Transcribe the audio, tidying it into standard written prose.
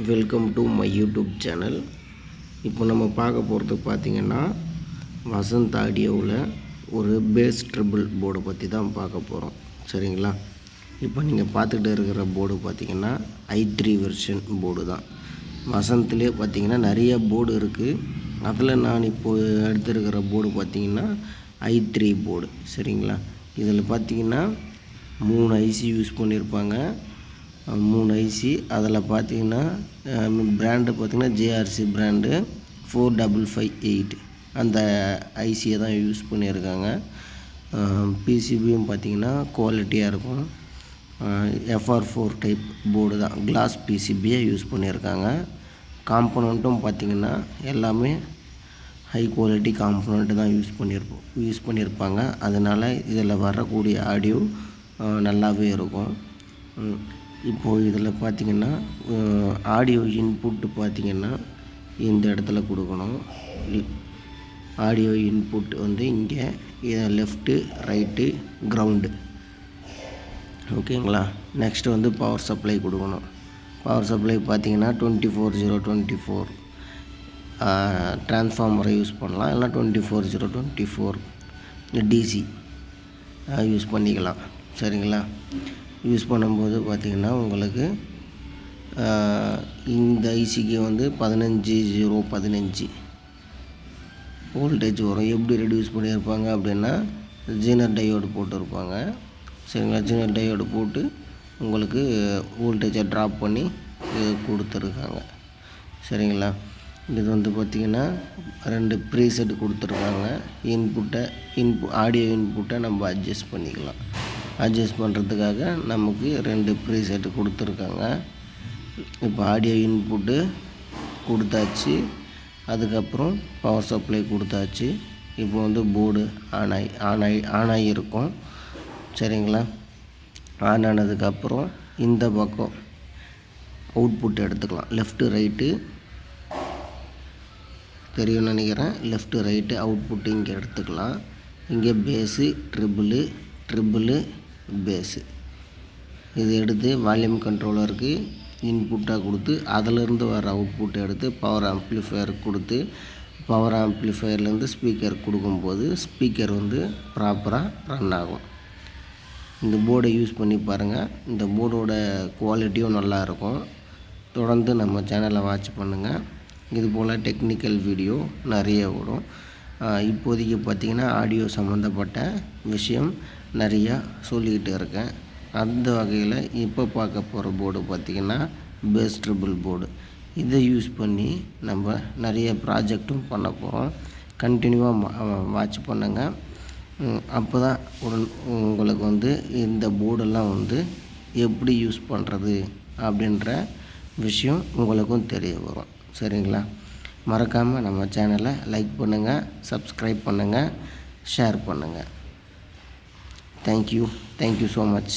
Welcome to my YouTube channel. இப்போ நம்ம பார்க்க போகிறது பார்த்திங்கன்னா வசந்த் ஆடியோவில் ஒரு பேஸ் ட்ரிபிள் போர்டை பற்றி தான் பார்க்க போகிறோம். சரிங்களா? இப்போ நீங்கள் பார்த்துக்கிட்டு இருக்கிற போர்டு பார்த்திங்கன்னா i3 வெர்ஷன் போர்டு தான். வசந்த்லேயே பார்த்திங்கன்னா நிறைய போர்டு இருக்குது. அதில் நான் இப்போது எடுத்துருக்கிற போர்டு பார்த்திங்கன்னா i3 போர்டு. சரிங்களா? இதில் பார்த்திங்கன்னா 3 ஐசி யூஸ் பண்ணியிருப்பாங்க. 3 ஐசி. அதில் பார்த்திங்கன்னா பிராண்டு பார்த்திங்கன்னா ஜேஆர்சி பிராண்டு 4558 அந்த ஐசியை தான் யூஸ் பண்ணியிருக்காங்க. பிசிபியும் பார்த்திங்கன்னா குவாலிட்டியாக இருக்கும். FR4 டைப் போர்டு தான், கிளாஸ் பிசிபியை யூஸ் பண்ணியிருக்காங்க. காம்பனண்ட்டும் பார்த்திங்கன்னா எல்லாமே ஹை குவாலிட்டி காம்பனண்ட்டு தான் யூஸ் பண்ணியிருப்பாங்க. அதனால் இதில் வரக்கூடிய ஆடியோ நல்லாவே இருக்கும். இப்போது இதில் பார்த்திங்கன்னா ஆடியோ இன்புட்டு பார்த்திங்கன்னா இந்த இடத்துல கொடுக்கணும். ஆடியோ இன்புட் வந்து இங்கே லெஃப்ட்டு ரைட்டு கிரவுண்டு. ஓகேங்களா? நெக்ஸ்ட்டு வந்து பவர் சப்ளை கொடுக்கணும். பவர் சப்ளை பார்த்திங்கன்னா 24024 ட்ரான்ஸ்ஃபார்மரை யூஸ் பண்ணலாம், இல்லை 24024 டிசி யூஸ் பண்ணிக்கலாம். சரிங்களா? யூஸ் பண்ணும்போது பார்த்திங்கன்னா உங்களுக்கு இந்த ஐசிக்கு வந்து 15015 வோல்டேஜ் வரும். எப்படி ரெடியூஸ் பண்ணியிருப்பாங்க அப்படின்னா ஜீனர் டையோடு போட்டிருப்பாங்க. சரிங்களா? ஜீனர் டையோடு போட்டு உங்களுக்கு வோல்டேஜை ட்ராப் பண்ணி இது கொடுத்துருக்காங்க. சரிங்களா? இது வந்து பார்த்திங்கன்னா 2 ப்ரீசெட் கொடுத்துருக்காங்க. ஆடியோ இன்புட்டை நம்ம அட்ஜஸ்ட் பண்ணிக்கலாம். அட்ஜஸ்ட் பண்ணுறதுக்காக நமக்கு 2 ப்ரீசெட் கொடுத்துருக்காங்க. இப்போ ஆடியோ இன்புட்டு கொடுத்தாச்சு, அதுக்கப்புறம் பவர் சப்ளை கொடுத்தாச்சு. இப்போ வந்து போர்டு ஆன் ஆகி இருக்கும். சரிங்களா? ஆன் ஆனதுக்கப்புறம் இந்த பக்கம் அவுட்புட் எடுத்துக்கலாம். லெஃப்ட்டு ரைட்டு தெரியும்னு நினைக்கிறேன். லெஃப்ட்டு ரைட்டு அவுட்புட்டு இங்கே எடுத்துக்கலாம். இங்கே பேஸு ட்ரிபிளு பேஸு இது எடுத்து வால்யூம் கண்ட்ரோலருக்கு இன்புட்டாக கொடுத்து அதிலிருந்து வர அவுட்புட்டை எடுத்து பவர் ஆம்ப்ளிஃபையருக்கு கொடுத்து பவர் ஆம்ப்ளிஃபையர்லேருந்து ஸ்பீக்கர் கொடுக்கும்போது ஸ்பீக்கர் வந்து ப்ராப்பராக ரன் ஆகும். இந்த போர்டை யூஸ் பண்ணி பாருங்கள். இந்த போர்டோட குவாலிட்டியும் நல்லாயிருக்கும். தொடர்ந்து நம்ம சேனலை வாட்ச் பண்ணுங்கள். இதுபோல் டெக்னிக்கல் வீடியோ நிறைய வரும். இப்போதைக்கு பார்த்திங்கன்னா ஆடியோ சம்மந்தப்பட்ட விஷயம் நிறையா சொல்லிக்கிட்டு இருக்கேன். அந்த வகையில் இப்போ பார்க்க போகிற போர்டு பார்த்திங்கன்னா பேஸ் ட்ரிபிள் போர்டு. இதை யூஸ் பண்ணி நம்ம நிறைய ப்ராஜெக்டும் பண்ண போகிறோம். கண்டினியூவாக வாட்ச் பண்ணுங்கள். அப்போ தான் உங்களுக்கு வந்து இந்த போர்டெல்லாம் வந்து எப்படி யூஸ் பண்ணுறது அப்படின்ற விஷயம் உங்களுக்கும் தெரிய வரும். சரிங்களா? மறக்காமல் நம்ம சேனலை லைக் பண்ணுங்கள், சப்ஸ்கிரைப் பண்ணுங்கள், ஷேர் பண்ணுங்கள். Thank you so much.